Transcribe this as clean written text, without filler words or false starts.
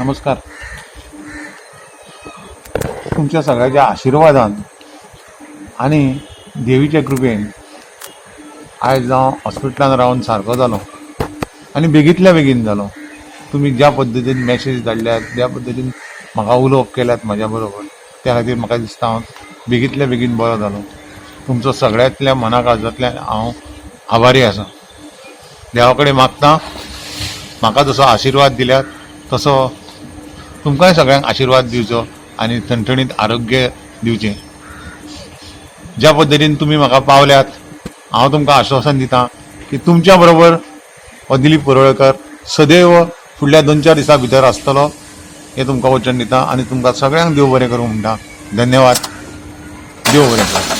नमस्कार. तुमच्या सगळ्याच्या आशीर्वादान आणि देवीच्या कृपेन आयज हांव हॉस्पिटलांत रावन सारको जालो आनी बेगींतल्या बेगीन जालो. तुम्ही ज्या पद्दतीन मॅसेज धाडल्यात, ज्या पद्दतीन म्हाका उलोवप केल्यात म्हाज्या बरोबर, त्या खातीर म्हाका दिसता हांव बेगींतल्या बेगीन बरो जालो. तुमचो सगळ्यांतल्या मना काळजांतल्यान हांव आभारी आसा. देवा कडेन मागता म्हाका जसो आशिर्वाद दिल्यात तसो तुमकांय सगळ्यांक आशिर्वाद दिवचो आनी ठणठणीत आरोग्य दिवचें. ज्या पद्दतीन तुमी म्हाका पावल्यात हांव तुमकां आश्वासन दितां की तुमच्या बरोबर हो दिलीप परोळेकर सदैव फुडल्या 2-4 दिसां भितर आसतलो हें तुमकां वचन दितां आनी तुमकां सगळ्यांक देव बरें करूं म्हणटा. धन्यवाद. देव बरें करूं.